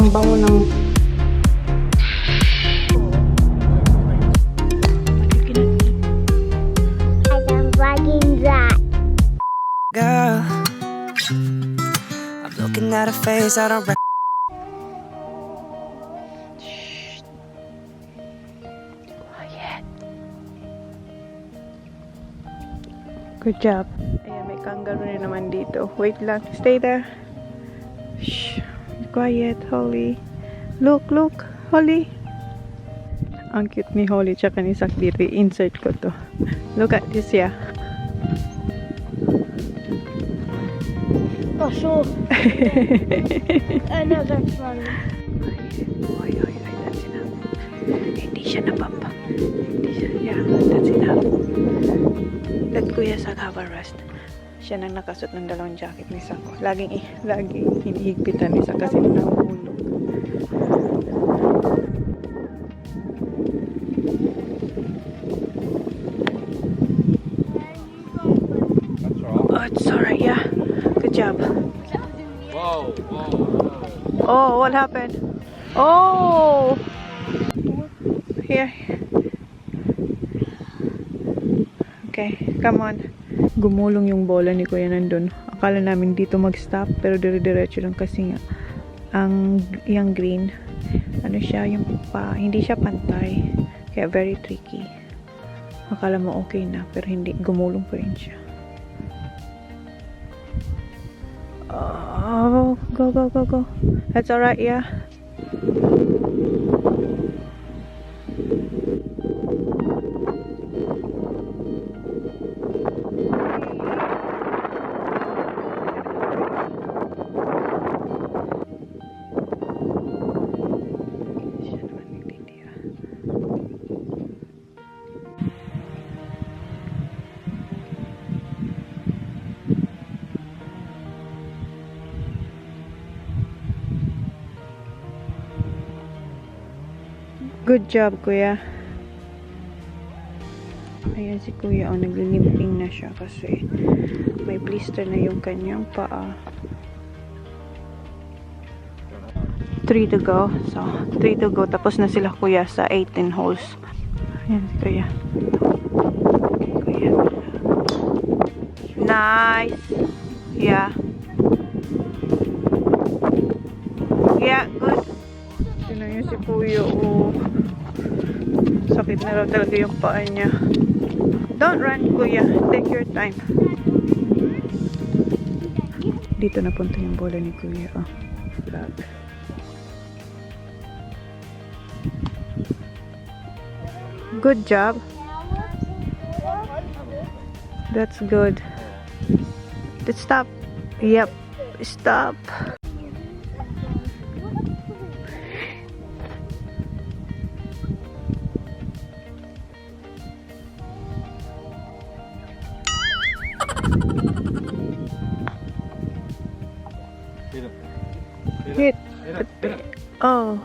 Ang bango ng... Girl, I'm looking at a face I don't recognize. Quiet. Good job. Ayan, may kangaroo na naman dito. Wait lang. Stay there. Shh. Quiet, Holly. Look, look. Holly. Ang cute ni Holly tsaka ni Sak dito. Insert ko to. Look at this, yeah. Oh, sure. I know that's funny. Oy, that's enough. Hindi siya napapa. Hindi siya, yeah, that's enough. Let Kuya Sak have a rest. Siya nang nakasuot ng dalawang jacket ni Sak. Laging hinihigpitan ni Sak kasi nahulog. Oh, it's alright, yeah. Good job. Whoa. Oh, what happened? Oh! Here. Okay, come on. Gumulong yung bola ni Kuya nandun. Akala namin dito mag-stop, pero dire-diretso lang kasi nga yung green, ano siya, hindi siya pantay. Kaya very tricky. Akala mo okay na, pero hindi. Gumulong pa rin siya. Oh, go. That's alright, yeah. Good job, Kuya. Ayan si Kuya, oh, naglilimping na siya kasi may blister na yung kanyang paa. 3 to go. So, 3 to go. Tapos na sila, Kuya, sa 18 holes. Ayan si Kuya. Okay, Kuya. Nice. Yeah. Yeah, good. Tignan niyo si Kuya, oh. Sakit na raw talaga yung paa niya. Don't run, Kuya. Take your time. Dito napunta yung bola ni Kuya, oh. Vlog. Good job. That's good. Let's stop. Yep. Stop. Hit. Oh.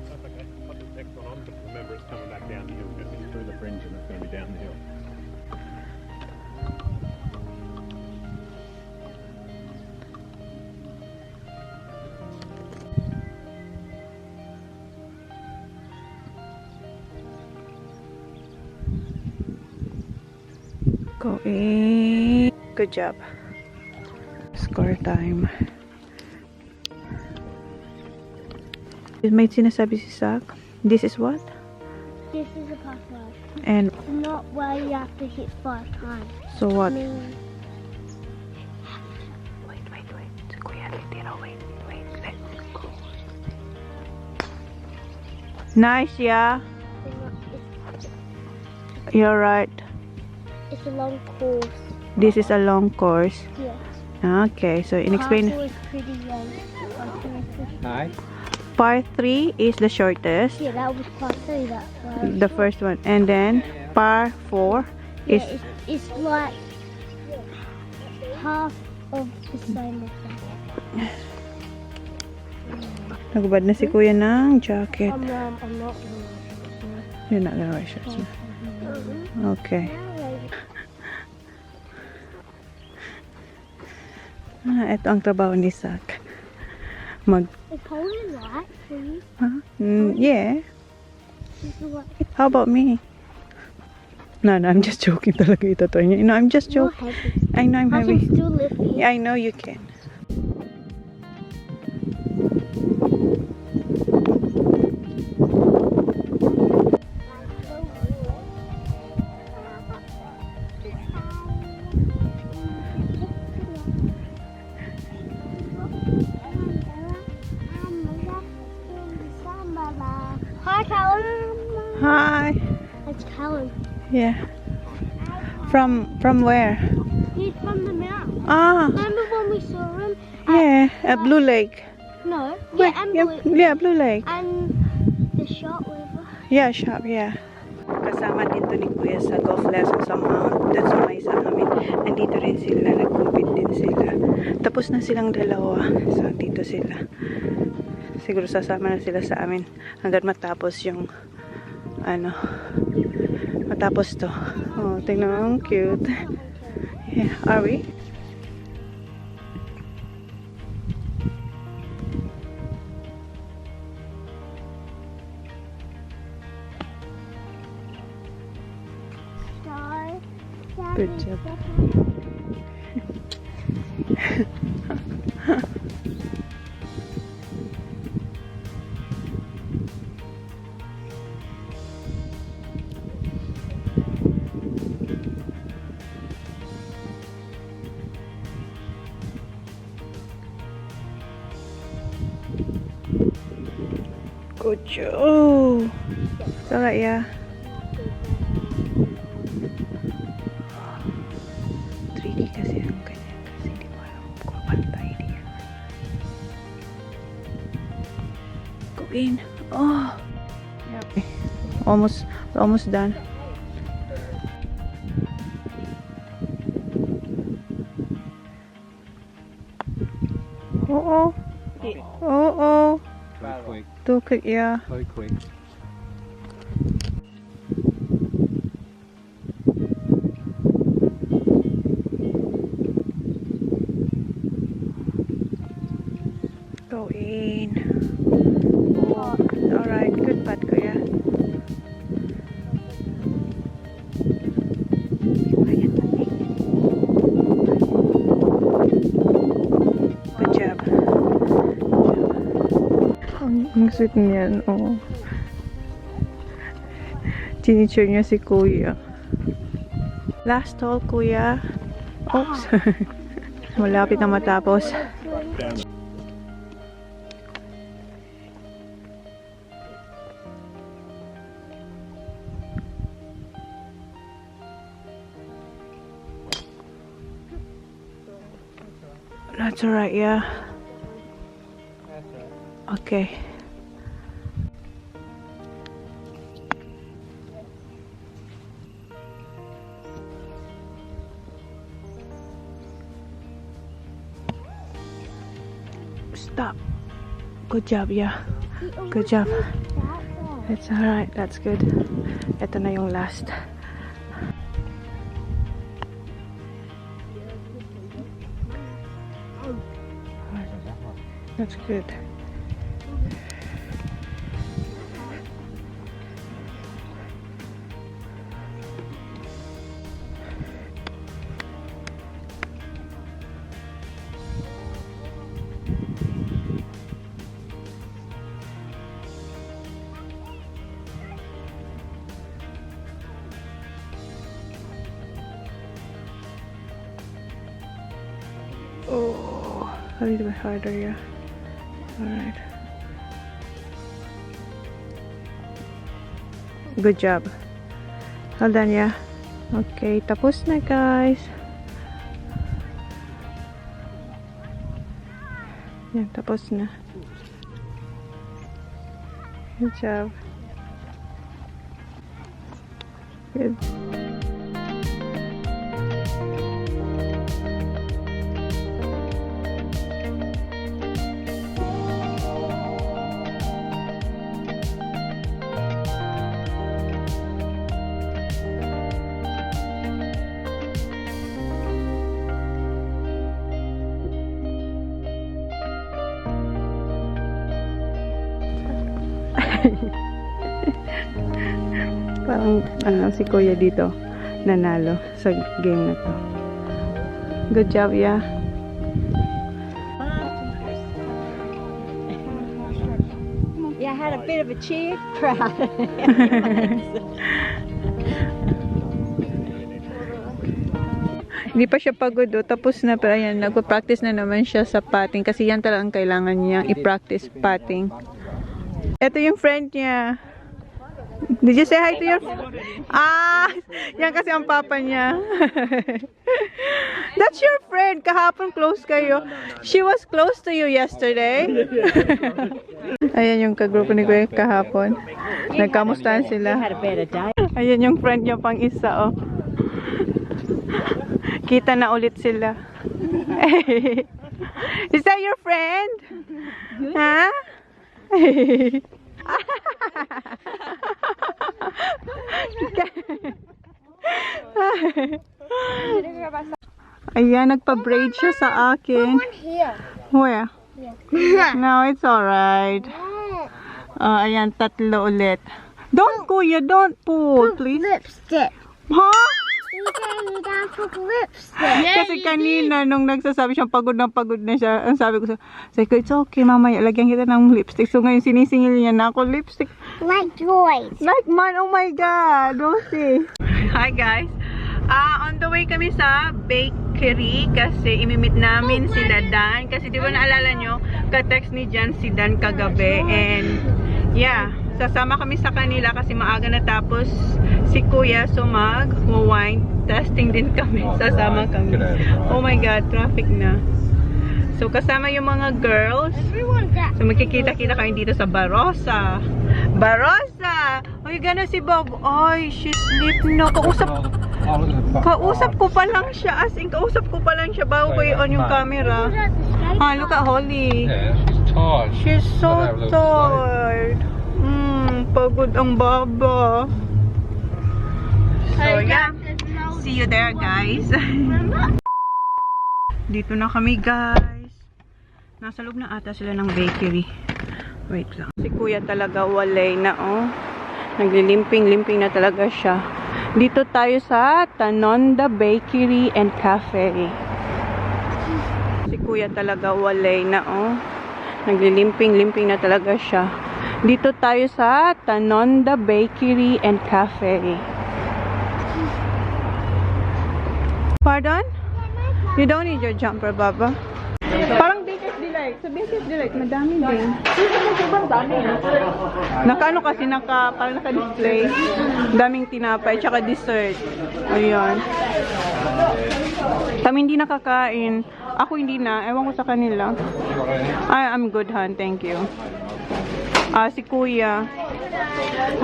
That's okay. I'll do the next one on, but remember it's coming back down the hill. It's going to be through the fringe and it's going to be down the hill. Go in. Good job. Score time. May sinasabi si Sak. This is what? This is a password. And It's not where you have to hit 5 times. so what? I mean, Wait. Kuya, wait. Let's go. Nice, yeah. You're right. it's a long course. This is a long course. Yeah. Okay, so explain. Parkour is pretty long. Hi. Part 3 is the shortest. Yeah, that was part 3. That was. The first one. And then part 4 is Yeah, it's like half of the same as that. nagbad na si Kuya ng jacket. I'm not gonna You're not gonna wear shorts. Okay. Ito ang trabaho ni Sak. mag... Is Poland right for you? Huh? Yeah. Is it what- How about me? No, I'm just joking talaga ito to. No, I'm just You're joking. heavy. I know I'm I heavy. can still lift you. Yeah, I know you can. Hi, Callum. Hi. It's Callum. Yeah. From where? He's from the mountain. Ah, Remember when we saw him? yeah, at Blue Lake. No. Wait, Yeah, and yeah, Blue Lake. and the shot river. Yeah, shop, yeah. Kasama dito ni Kuya sa golf lesson sa Mount. Doon sa may sa amin. Andito rin sila. Nag-compete din sila. Tapos na silang dalawa. So, dito sila. Siguro sasama na sila sa amin. Hanggang matapos yung ano. Matapos to. Oh, tingnan mo. Ang cute. Yeah, are we? Star. Good job. Good job. Oh, it's alright, yeah. Tricky kasi ang ganyan kasi hindi ko alam kung pantay niya. Go in. Oh. Yep. Almost done. Oh. Oh. Too quick. Too quick, yeah. So quick. Go in. Oh. Alright, good putt, Kuya. Good job. Ang sweet niyan, oh. Chinichir niya si Kuya. Last hole, Kuya. Oops. Malapit na matapos. That's alright, yeah. Okay. Stop. Good job, yeah. Good job. It's alright, that's good. Ito na yung last. That's good. Oh, a little bit harder, yeah. Alright. Good job. Well done, yeah. Okay, tapos na, guys. Yan, tapos na. Good job. Good. Parang si Kuya dito nanalo sa game na to. Good job, yeah. Yeah, I had a bit of a cheer crowd. Hindi pa siya pagod, oh. Tapos na, pero ayan, nagpa-practice na naman siya sa patting kasi yan talagang kailangan niya i-practice patting. Ito yung friend niya. Did you say hi to your yan kasi ang papa niya. That's your friend. Kahapon close kayo. She was close to you yesterday. Ayan yung kagrupo ni Kuya kahapon. Nagkamustahan sila. Ayan yung friend niya pang isa, oh. Kita na ulit sila. Is that your friend? Ha? Ayan, nagpa-braid siya sa akin. Here. Where? No, it's alright. Ayan, tatlo ulit. Don't, Kuya, don't pull, please. Lipstick. Huh? You gave me down for lipstick. Kasi kanina, nung nagsasabi siya, pagod na siya, ang sabi ko it's okay, mamaya, lagyan kita ng lipstick. So ngayon, sinisingil niya na ako, lipstick. Like Joyce. Like man, oh my God, Rosie. Hi guys. On the way kami sa bakery kasi imimit namin sila Dan. Kasi di ba naalala nyo, ka-text ni Jan si Dan kagabi. And yeah, sasama kami sa kanila kasi maaga natapos si Kuya. So mag-wine testing din kami. Sasama kami. Oh my God, traffic na. So kasama yung mga girls. So magkikita-kita kami dito sa Barossa. Barossa! Oh, you gonna see Bob? Ay, she's sleep na. Kausap ko pa lang siya. As in, kausap ko pa lang siya bago ko i-on yung camera. Look at Holly. Yeah, she's tired. She's so Gotta have a little tired. Pagod ang baba. So, yeah. See you there, guys. Dito na kami, guys. Nasa loob na ata sila ng bakery. Wait lang. Si Kuya talaga walay na, oh. Naglilimping-limping na talaga siya. Dito tayo sa Tanonda Bakery and Cafe. Si Kuya talaga walay na, oh. Naglilimping-limping na talaga siya. Dito tayo sa Tanonda Bakery and Cafe. Pardon? You don't need your jumper, Baba. Parang Baker's Delight. Sa Baker's Delight, madami din. Nakaano kasi parang naka-display. Daming tinapay, tsaka dessert. Ayan. Kami hindi nakakain. Ako hindi na. Ewan ko sa kanila. I'm good, Han. Thank you. Si Kuya.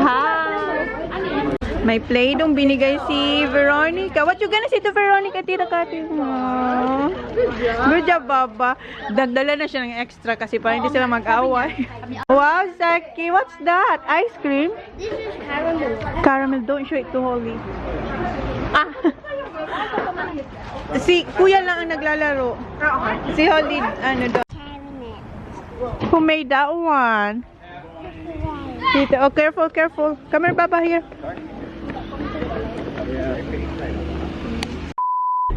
Hi! May play dong binigay si Veronica. What you gonna say to Veronica, Tita Kati? Good job, Baba. Dagdala na siya ng extra kasi para hindi sila mag-away. Wow, Saki. What's that? Ice cream? This is caramel. Caramel. Don't show it to Holly. Si Kuya lang ang naglalaro. Si Holly, ano daw. Who made that one? Tita, oh, careful, careful. Come here, Baba, here.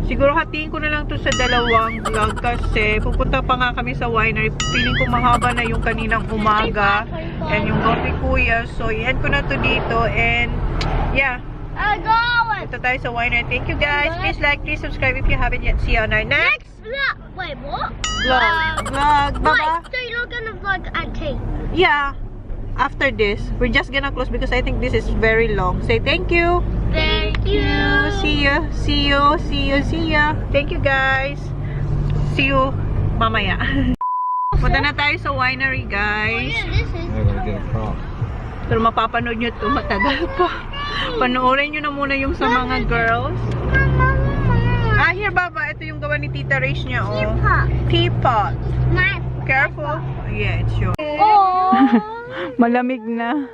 Siguro hatiin ko na lang to sa dalawang vlog kasi pupunta pa nga kami sa winery. Feeling ko mahaba na yung kaninang umaga and yung coffee Kuya. So, i-end ko na to dito and yeah. Punta tayo sa winery. Thank you guys. Please like, please subscribe if you haven't yet. See you on our next Vlog. Wait, what? vlog. Baba. Wait, so you're gonna vlog at 10? Yeah. After this, we're just gonna close because I think this is very long. Say thank you. Thank you. See you. See you. See you. See ya. Thank you guys. See you mamaya. Punta na tayo sa winery, guys. Yeah, this is. They're gonna get across. Pero mapapanood nyo to, matagal pa. Panoorin nyo na muna yung sa mga girls. Here, Baba. Ito yung gawa ni Tita Rach niya, oh. Teapot. My. Careful. Yeah, it's yours. Oh. Malamig na.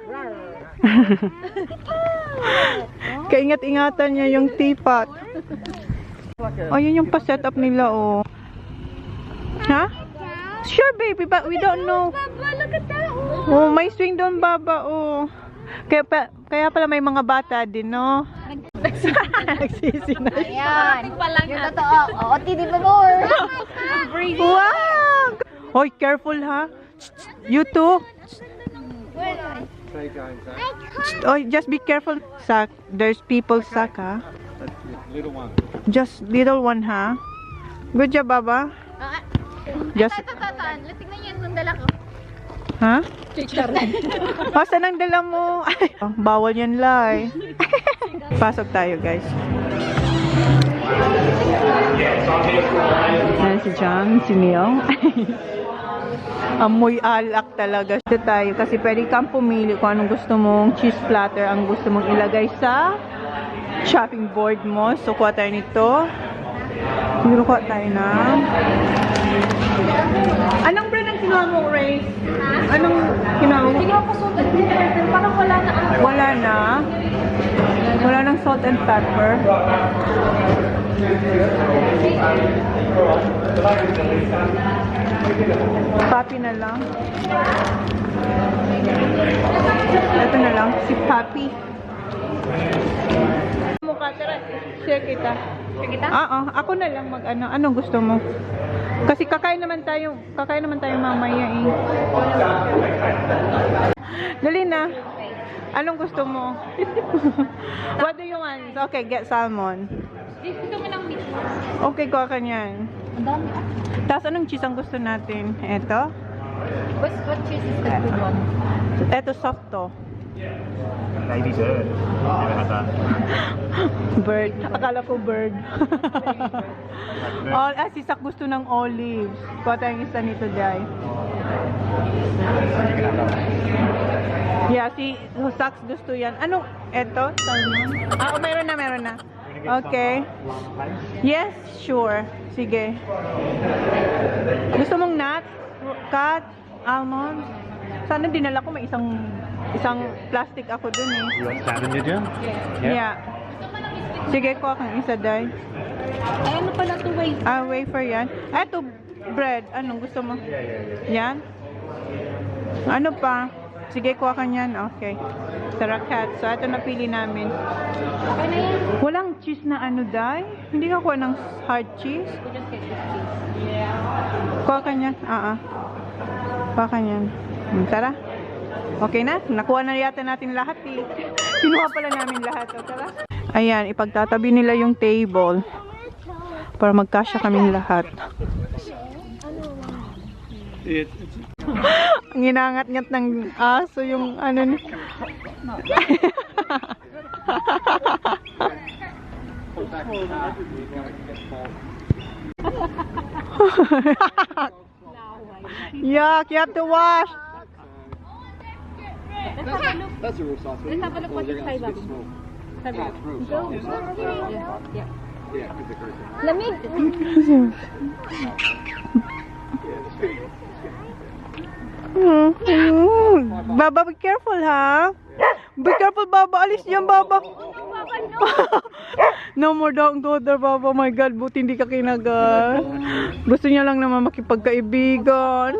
Kaingat-ingatan niya yung teapot. Oh, yun yung pa-setup nila, oh. Ha? Sure, baby, but we don't know. Papa, look at that one. Oh, may swing doon, Baba, oh. Kaya pala may mga bata din, no? Nagsisinay. Ayan. Yung totoo. Oo, tidi pa more. Wow! Hoy, careful, ha? You too. Oh, just be careful. Sak, there's people, Sak, ha? Little one. Just little one, ha? Good job, Baba. Just, Tingnan niyo yung dala ko. ha? Oh, saan ang dala mo? Ay, oh, bawal yan, Lai. Pasok tayo, guys. Ayan si John, si Neil. Amoy alak talaga. Ito tayo kasi pwede kang pumili kung anong gusto mong cheese platter ang gusto mong ilagay sa chopping board mo. So, kuha tayo nito. Siguro kuha tayo na. Anong brand ang kinuha mo, Ray? Anong kinuha mo? Hindi ako salt and pepper. Parang wala na ang... Wala na. Wala nang salt and pepper. Papi na lang. Ito na lang, si Papi. Mukha, tara. Share kita. Share kita? Oo, ako na lang mag-ano. Anong gusto mo? Kasi kakain naman tayo mamaya eh. Dali na. Anong gusto mo? What do you want? Okay, get salmon. Gusto mo ng meat. Okay, kuha ka niyan. Ang dami. Tapos anong cheese ang gusto natin? Eto? What cheese is the good one? Eto soft to. Baby bird. Never had that. Bird. Akala ko bird. Si Sak gusto ng olives. Kuha tayong isa nito, Jai. Yeah, si Saks gusto yan. Ano? Eto? Salmon? Ah, meron na. Okay. Yes, sure. Sige. Gusto mong nuts? Cut? Almond? Sana dinala ko may isang plastic ako dun eh. You want salmon, did you? Yeah. Sige, kuha kang isa, Day. Ay, ano pala ito, wait? Wafer yan. Eto, bread. Anong gusto mo? Yan? Ano pa? Sige, kuha ka niyan. Okay. Tarakat. So, ito napili namin. Okay na yan. Walang cheese na ano, Day? Hindi ka kuha ng hard cheese? We just get this cheese. Kuha ka niyan. Kuha ka niyan. Tara. Okay na? Nakuha na yata natin lahat eh. Kinuha pala namin lahat. O, tara. Ayan, ipagtatabi nila yung table para magkasya kaming lahat. Ang inangat-ngat ng aso yung ano ni. Yuck, you have to wash. That's a real sausage. Let's have a look what it's like. Yeah, it's real sausage. Yeah. Yeah, because it hurts. Lamig. Baba, be careful ha. Be careful, Baba. Alis diyan, Baba. No more down daughter, Baba. Oh my God, buti hindi ka kinagat. Gusto niya lang naman makipagkaibigan.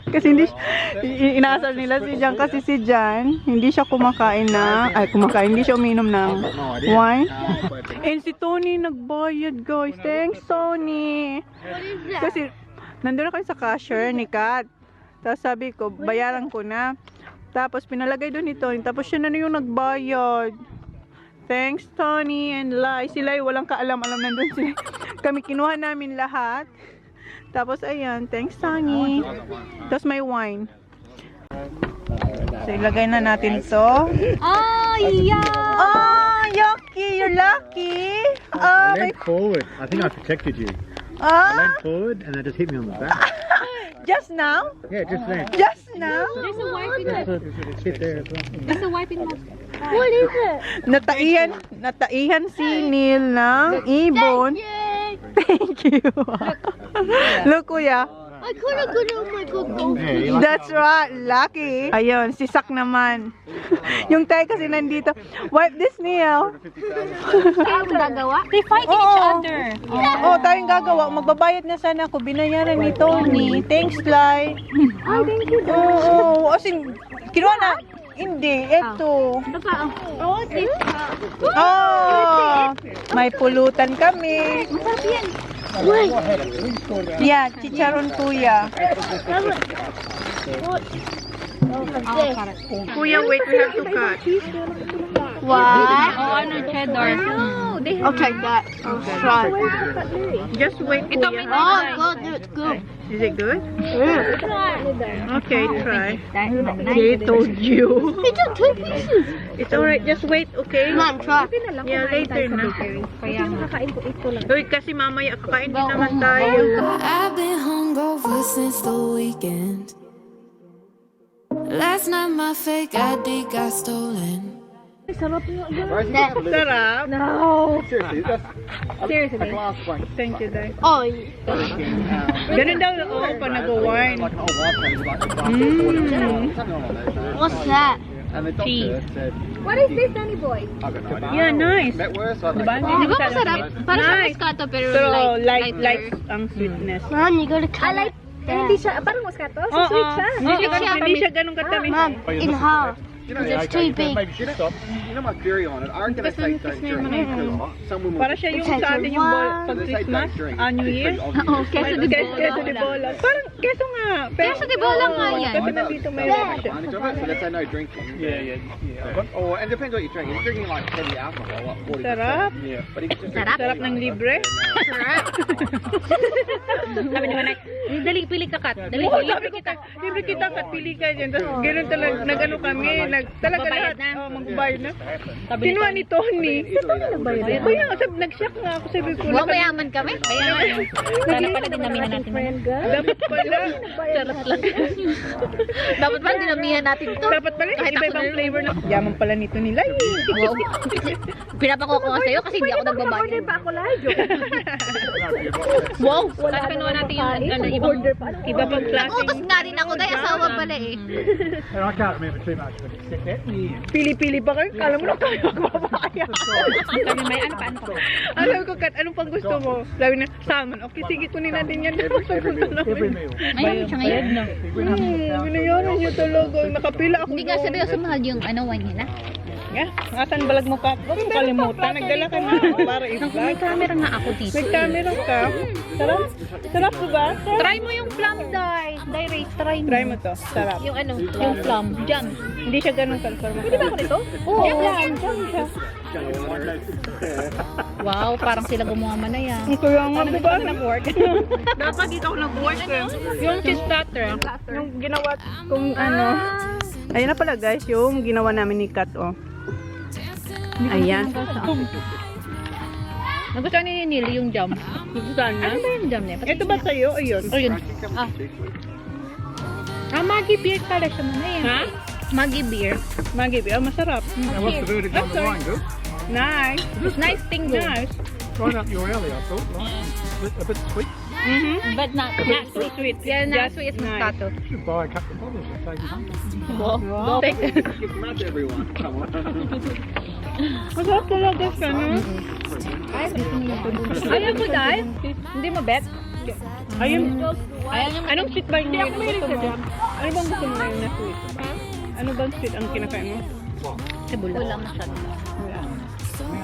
Kasi hindi inaasar nila si Jan kasi si Jan hindi siya kumakain, hindi siya uminom ng wine. And si Tony nagbayad, guys. Thanks, Tony. Kasi nandun na kayo sa cashier ni Kat. Tapos sabi ko, bayaran ko na. Tapos pinalagay doon ni Tony. Tapos siya na yung nagbayad. Thanks, Tony and Lai. Si Lai walang kaalam-alam nandun sila. Kami kinuha namin lahat. Tapos ayan, thanks Tony. Tapos may wine. So ilagay na natin ito. Oh, yeah. Oh, yucky, you're lucky. I leaned forward. I think I protected you. I leaned forward and they just hit me on the back. Just now? Yeah, just then. Just now? There's a wipe in the... It's hit there as well. There's a wipe in the... What is it? Nataihan si Neil ng ibon. Thank you. Look, kuya. I could have gone on my good goal. That's right. Lucky. Ayun, si Sak naman. Yung tayo kasi nandito. Wipe this, Neil. Saan ang gagawa? They fighting each other. Oo, tayong gagawa. Magbabayad na sana ako. Binayaran ni Tony. Thanks, Lai. Ay, thank you. Oo, asin, kinuha na. Hindi, eto. Oh, this. Oh, may pulutan kami. Masarap yan. Wait. Yeah, chicharon kuya. Kuya, wait, we have to cut. What? Oh, ano, cheddar. I'll check that. I'll try. Just wait, kuya. Oh, good, it's good. Is it good? Okay, try. Okay, told you. It's just 2 pieces. It's alright, just wait, okay? Come on, try. Yeah, later na. Uy, kasi mamaya kakain din naman tayo. I've been hungover since the weekend. Last night my fake ID got stolen. Sarap. No. Seriously, that's Seriously. a glass one. Thank you, Dai. Oh, Ganun daw, oh, pag nag-wine. Like an old wine place, like something along those lines. what's that? And the doctor said, What is this, Danny boy? I've got no idea. Yeah, nice. Met worse, I'd Diba? like Hindi Di ba masyado- masarap? Parang sa Nice. Moscato pero Pero light, light ang sweetness. Mom, you gotta cut it. Hindi siya, parang Moscato? So sweet siya. Hindi siya ganun katamis. Mom, in half. You know, It's too big. maybe you stop. You know my theory on it. I reckon they say don't drink because someone will. Para siya yung sa atin yung pag Christmas, New Year. Oh, queso de Queso de bola. Parang queso nga. Queso de bola nga yan. Kasi nandito may Take rep siya. advantage of it, so they say no drinking. Or and it depends what you're drinking. If you're drinking like heavy alcohol, like 40%. Sarap. Yeah. But if you just Sarap ng libre. Sabi ni Manay, dali, pili ka kat. Dali, Oo, pili sabi ko, libre kita kat, pili ka dyan. Tapos gano'n talaga, nag-ano kami, talaga lahat. Magbabayad na. Oh, magbabayad na. Kinuha ni Tony. Kaya nga, nag-shock nga ako, sabi ko. Wow, mayaman kami. Kaya, sana pala dinamihan natin. Dapat pala. Charot lang. Dapat ba dinamihan natin to? Dapat pala, iba-ibang flavor na. Yaman pala nito nila. Wow. Pinapako ko nga sa'yo kasi hindi ako nagbabayad. Wow! Tapos kinuha natin yung Iba pang Nakutos klaseng. nga rin ako dahil asawa pala eh. I can't remember too much, but it's that year. Pili-pili pa kayo. Kala mo na kayo magbabayad. Sabi may ano pa. Alam ko, Kat, anong pang gusto mo? Sabi na, salmon. Okay, sige, kunin natin yan. Every meal. Ayun siya ngayon. Binayaran niyo talaga. Nakapila ako. Hindi nga seryoso mahal yung wine nila. Yeah, asan balag mo pa? Huwag mo kalimutan. Nagdala ka na para May i-vlog. camera nga ako dito. May camera ka. Sarap. Sarap ba? Try mo yung plum dye. Dye try mo. Try mo to. Sarap. Yung ano, yung plum. Jam. Hindi siya ganun kalpar. Pwede ba ako nito? Oo, jam siya. Wow, parang sila gumawa man na yan. Kaya nga, Ano diba? ba nag-work? Dapat dito ako nag-work. Yung cheese platter. Yung ginawa kung ano. Ayan na pala guys, yung ginawa namin ni Kat, oh. Ayan. Nagustuhan ni Nili yung jam. Gustuhan Ano niya? ba yung jam niya? Ito ba sa'yo? Ayun. Ayun. Maggi beer pala siya man na yan. Ha? Maggi beer. Maggi, masarap. Now, what's the verdict on the wine, good? Nice. Nice thing though. Nice. Right up your alley, I thought. Like, a bit sweet. But not So sweet. Yeah, not Just sweet. It's nice. Moscato. You should buy a couple of bottles and take it home. Wow. give them out to everyone. Come on. Masarap talaga siya, no? Ayaw mo dahil? Hindi mo bet? Ayun. Ayaw niya Anong sweet ba yung gusto mo? Ano bang gusto mo ngayon na sweet? Ano bang sweet ang kinakain mo? Sibula. Wala masyado.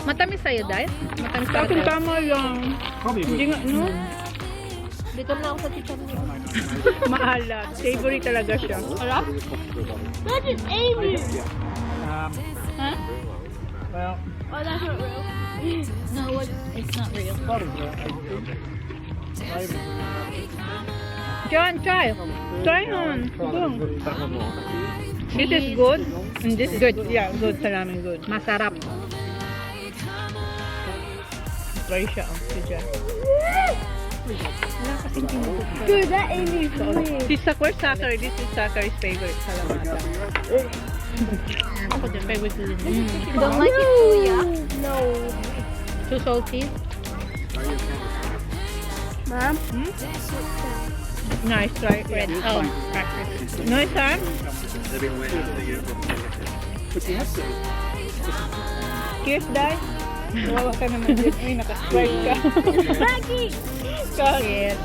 Matamis sa'yo dahil? Matamis Sa akin sa'yo. tama lang. Probably Hindi would. nga, no? Dito na ako sa chicken. Maalat. Savory talaga siya. That is Amy. Huh? Well, Oh, that's not real. No, it's not real. bottles are 8 quid. Flavors John, try. Try on. Go. This is good. And this is good. Yeah, good. Salamin good. Masarap. Try siya. Si John. Dude, that Amy's Si Sakura Sakura. This is Sakura's favorite. Salamata. Ako din, favorite ko din. Don't like it too, yeah? No. Too salty? Mom? Nice. Try it. Red. Oh, Nice, huh? Cheers, Dai. Wawa ka naman dyan. Uy, naka-strike ka. Kahit.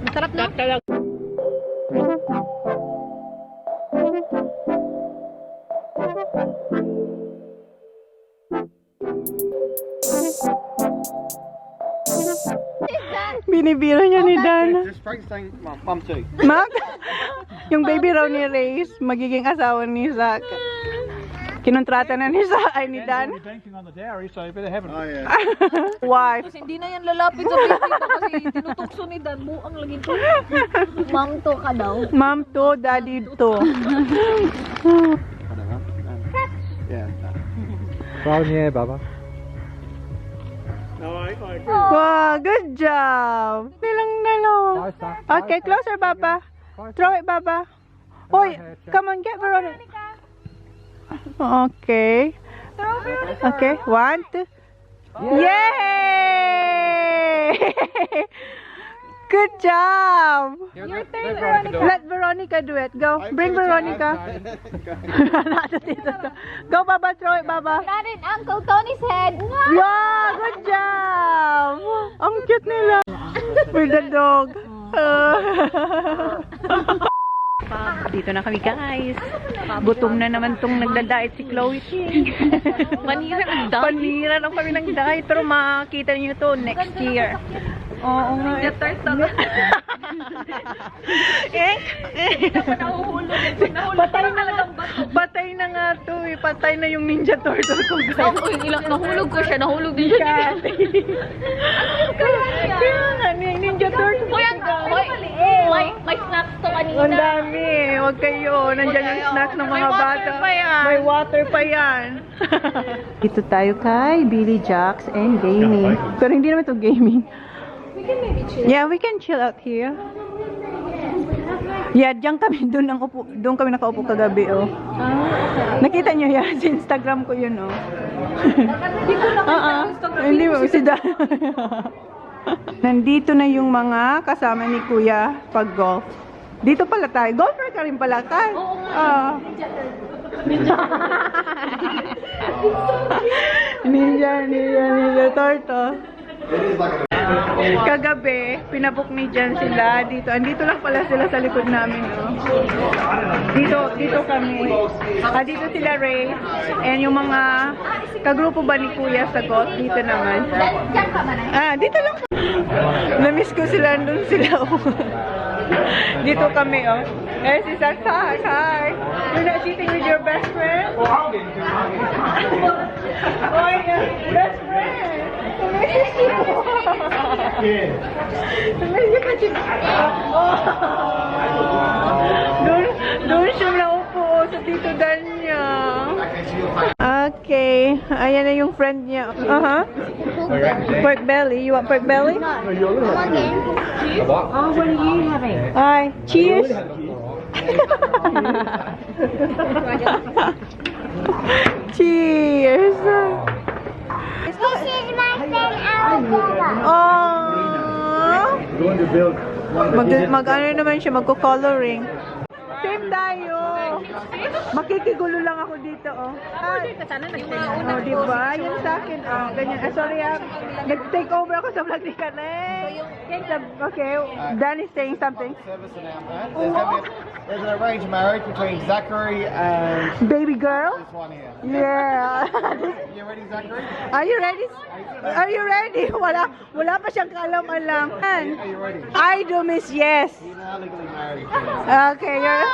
Masarap na. Binibiro niya ni Dana. Just Frankenstein, mum too. Mak, yung baby raw ni Reyes, magiging asawa ni Zach. Kinontrata na ni Zach, ay ni Dan. You're banking on the dowry, so you better have it. Oh yeah. Wife. Kasi hindi na yan lalapit sa baby ko kasi tinutukso ni Dan. Buang lagi to. Mom to ka daw. Mom to, daddy to. Yeah. Brown, yeah, Baba. No, I agree. Wow, good job. Nilang dalawa. Okay, closer, Baba. Throw it, Baba. Hoy, come on, get Veronica. Okay. Okay, 1, 2. Yay! Good job. Let Veronica do it. Go. Bring Veronica. Go, Baba. Throw it, Baba. Not in Uncle Tony's head. Yeah, good job. Ang cute nila. With the dog. Dito na kami, guys. Gutom na naman tong nagda-diet si Chloe. Panira lang kami ng diet. Pero makikita niyo to next year. Oo nga. Patay na nga to eh. Patay na yung ninja turtle ko, guys. Nahulog ko siya. Nahulog din siya. Kaya nga, ninja turtle. May snacks to kanina. Ang dami. Huwag kayo. Nandyan yung snacks ng mga bata. May water pa yan. Dito tayo kay Billy Jacks and Gaming. Pero hindi naman to gaming. Yeah, we can chill out here. Yeah, diyan kami, doon kami nakaupo kagabi, oh. Nakita niyo yan, sa Instagram ko yun, oh. Hindi mo, si Dan. Nandito na yung mga kasama ni Kuya pag golf. Dito pala tayo. Golfer ka rin pala tayo. Ninja turtle. Kagabi, pinabok ni Jan sila dito. Andito lang pala sila sa likod namin, no? Dito kami. Dito sila Ray. And yung mga kagrupo ba ni Kuya sa golf, dito naman. Dito lang. Namiss ko sila, andun sila. Dito kami, oh. Eh, si Zach, hi. You're not cheating with your best friend? Oh, yeah. Best friend. Doon siya naupo sa Tito Dan niya. Okay. Ayan na yung friend niya. Pork belly. You want pork belly? Again. Oh, what are you having? Hi. Cheers. Cheers. This is my friend Alabama. Oh. Mag-ano naman siya, magko-coloring. Same tayo. Makikigulo lang ako dito, oh. Oh, diba? Yan sa akin, oh. Ganyan. Sorry, nag-take over ako sa vlog ni Kanay. Okay, Dan is saying something. There's an arranged marriage between Zachary and Baby girl? this one here. Yeah. You ready, Zachary? Are you ready? Are you ready? Wala pa siyang kaalam-alam. Are you ready? I do miss yes. You're now legally married. Okay, you're...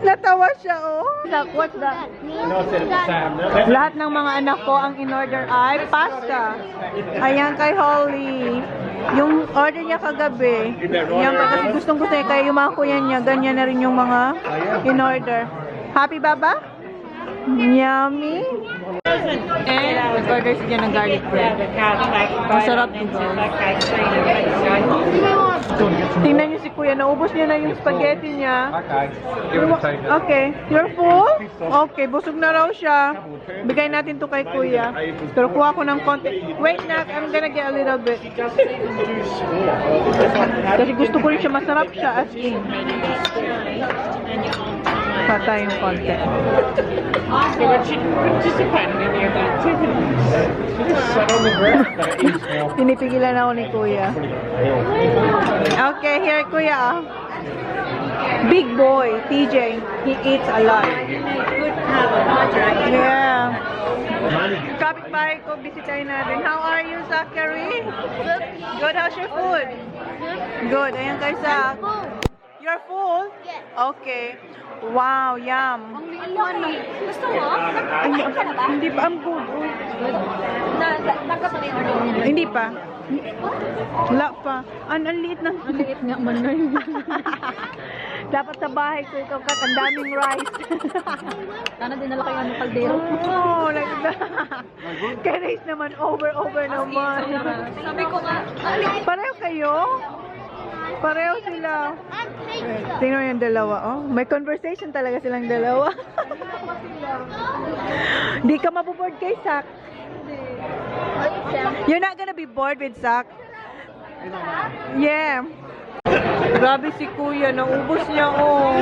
Natawa siya, oh. What's that? Lahat ng mga anak ko, ang in-order ay pasta. Ayan kay Holly. Yung order niya kagabi. Yan pa kasi gustong-gusto niya. Kaya yung mga kuya niya, ganyan na rin yung mga in-order. Happy, Baba? Yummy. And nag-order siya ng garlic bread. Masarap ito. Tingnan niyo si Kuya, naubos niya na yung spaghetti niya. Okay. You're full? Okay, busog na raw siya. Bigay natin to kay Kuya. Pero kuha ko ng konti. Wait na, I'm gonna get a little bit. Kasi gusto ko rin siya, masarap siya as in. Pata yung konti. So when she participated in any of the activities, she just sat on the ground. But it is now Pinipigilan ako ni Kuya. Okay, here Kuya. Big boy, TJ. He eats a lot. Yeah. Kapitbahay ko, bisitahin natin. How are you, Zachary? Good. How's your food? Good. Ayan kay Zach. You're full? Yes. Okay. Wow, yum. Gusto mo? Hindi pa, ang good. Tanggap mo na yung order nila. Hindi pa. Wala pa. Ang liit na. Ang liit nga man na yun. Dapat sa bahay ko ikaw kat, ang daming rice. Sana din nala kayo ng kaldero. Oh, like that. Kaya rice naman, over naman. Sabi ko nga, ang liit. Pareho kayo? Pareho sila. Tingnan mo yung dalawa, oh. May conversation talaga silang dalawa. Di ka maboboard kay Zach. You're not gonna be bored with Zach? Yeah. Grabe si Kuya, naubos niya, oh.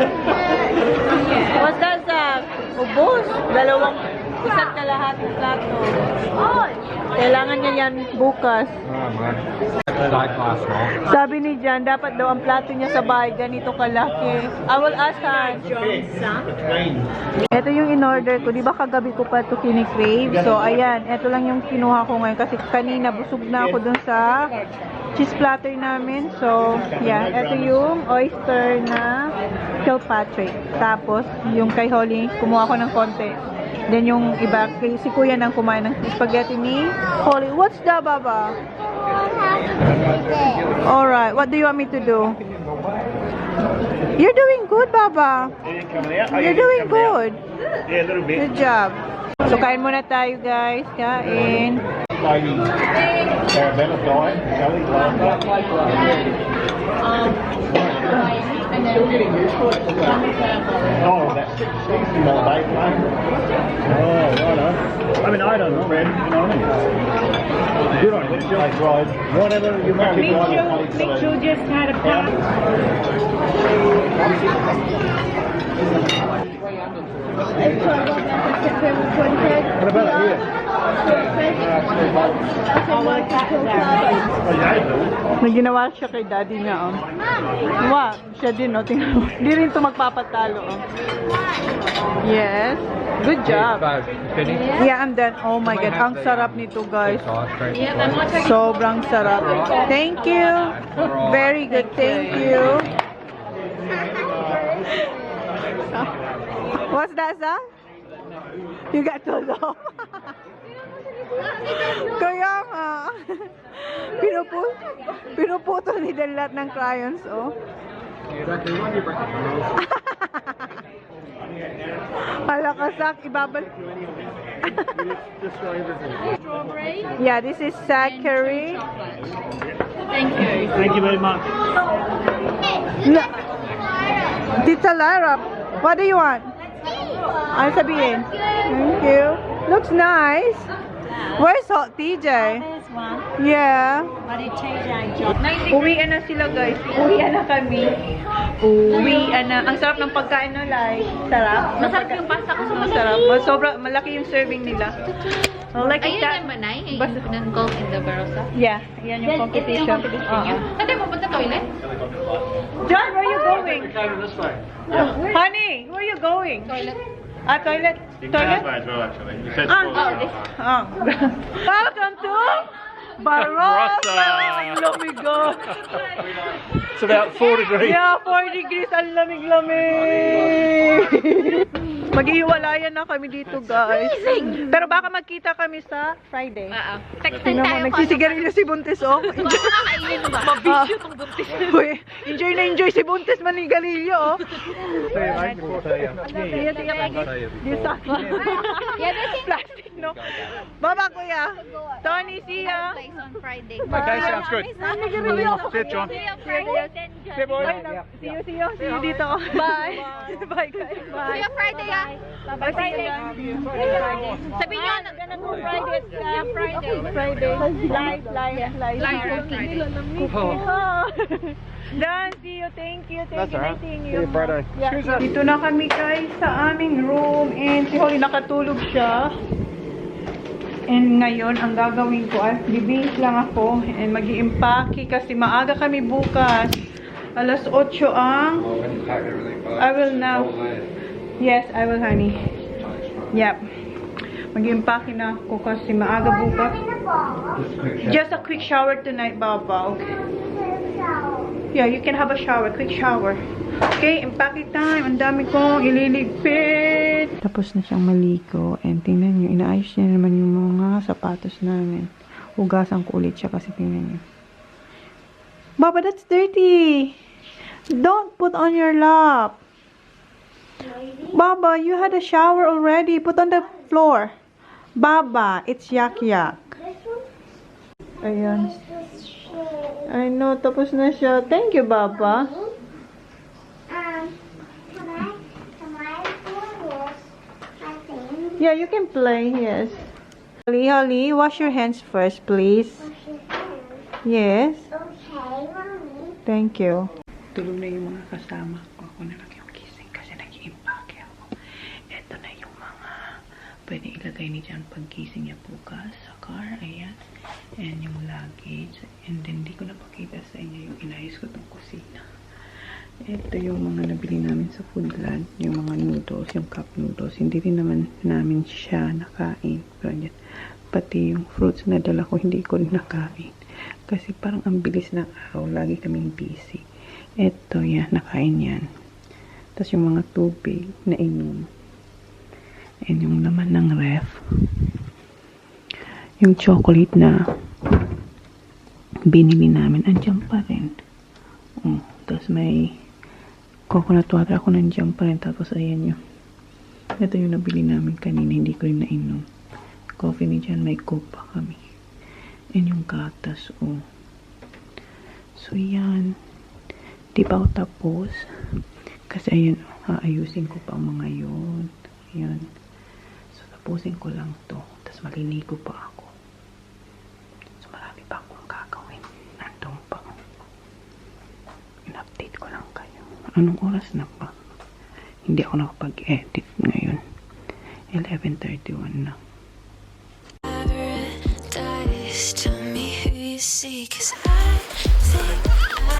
What's that, Zach? Ubos? Dalawang, isa't kalahati ng plato. Kailangan niya yan bukas. Sabi ni Jan, dapat daw ang plato niya sa bahay ganito kalaki. I will ask her. Ito yung in-order ko. Di ba kagabi ko pa ito kinikrave? So, ayan. Ito lang yung kinuha ko ngayon. Kasi kanina busog na ako dun sa cheese platter namin. So, yeah. Ito yung oyster na Kilpatrick. Tapos, yung kay Holly, kumuha ko ng konti. Then yung iba, si Kuya nang kumain ng spaghetti ni Holly. What's that, Baba? Alright, what do you want me to do? You're doing good, Baba. You're doing good. Yeah, a little bit. Good job. So, kain muna tayo, guys. Kain. Arabella died. Sally Oh, that's $60 bait, mate. Oh, righto. I mean, I don't know, man. You know what I mean? Good on you. That's right. Whatever you want. Mitchell just had a pass. What about it here? May ginawa siya kay daddy niya, oh. Wow, siya din, oh. Tingnan mo. Di rin ito magpapatalo, oh. Yes. Good job. Yeah, I'm done. Oh my God. Ang sarap nito, guys. Sobrang sarap. Thank you. Very good. Thank you. What's that, Zach? You got to know. Kaya nga. Pinuputol ni Dan lahat ng crayons, oh. Malakasak, ibabal. Yeah, this is Zachary. Thank you. Thank you very much. No. Tita Lara, what do you want? Ano sabihin? Thank you. Looks nice. Where's Hot TJ? Yeah. Uwian na sila, guys. Uwian na kami. Uwian na. Ang sarap ng pagkain no, like. Sarap. Masarap yung pasta ko sa Masarap. Sobra, malaki yung serving nila. Like Ayun that. naman ay, ng gold in the Barossa. Yeah, yan yung competition. Ate, mapunta toilet? John, where are you going? Honey, where are you going? Toilet. Toilet? Toilet? As well, actually. You said Welcome to Barossa! Ang lamig, It's about 4 degrees. Yeah, 4 degrees. Ang lamig-lamig. Mag-iwalayan na kami dito, guys. Pero baka magkita kami sa Friday. Texting Tingnan mo, tayo. nagsisigarilyo si Buntis, oh. Baka kakainin mo ba? Mabisyo tong Buntis. Uy, enjoy na enjoy si Buntis manigarilyo, oh. Sige, sige. Dito. Yeah, that's it. Plastic. no. Baba, kuya. Tony, see ya. Place on Friday. Okay, sounds good. See you, John. See you dito. Bye. Bye, guys. Bye. See you Friday, ah. Bye, Friday. Sabihin nyo, Friday. Dan, see you. Thank you. That's all right. Seeing See you. you Friday. Yeah. Dito na kami guys sa aming room and si Holly nakatulog siya. And ngayon, ang gagawin ko ay bibihis lang ako and mag-i-impake kasi maaga kami bukas. Alas 8 ang... I will now... Yes, I will, honey. Yep. Mag-i-impake na ako kasi maaga bukas. Just a quick shower tonight, Baba. Okay. Yeah, you can have a shower. Quick shower. Okay, impake time. Ang dami kong ililigpit. Tapos na siyang maligo. And tingnan nyo, inaayos niya naman yung mga sapatos namin. Hugasan ko ulit siya kasi tingnan nyo. Baba, that's dirty. Don't put on your lap. Baba, you had a shower already. Put on the floor. Baba, it's yak-yak. Ayan. I know, tapos na siya. Thank you, Baba. Yeah, you can play, yes. Holly, wash your hands first, please. Yes. Thank you. Tulog na yung mga kasama ko. Ako na lang yung gising kasi nag-i-impake ako. Ito na yung mga pwede ilagay ni Jan pag gising niya bukas sa car. Ayan. And yung luggage. And then, di ko napakita sa inyo yung inayos ko itong kusina. Ito yung mga nabili namin sa Foodland. Yung mga noodles, yung cup noodles. Hindi rin naman namin siya nakain. Pero yan, pati yung fruits na dala ko, hindi ko rin nakain. Kasi parang ang bilis ng araw. Lagi kaming busy. Ito, yan. Nakain yan. Tapos yung mga tubig na inom. And yung laman ng ref. Yung chocolate na binili namin, andyan pa rin. Tapos may coconut water ako nandiyan pa rin. Tapos ayan yung ito yung nabili namin kanina, hindi ko rin nainom. Coffee ni Jan, may coke pa kami. And yung gatas, so yan, di pa ako tapos kasi ayan, aayusin ko pa ang mga yun. Ayan, so tapusin ko lang to, tapos maliligo pa ako. So marami pa akong gagawin. Nandun pa, in-update ko lang kayo. Anong oras na pa? Hindi ako nakapag-edit ngayon. 11:31 na. Tell me who you see, 'cause I think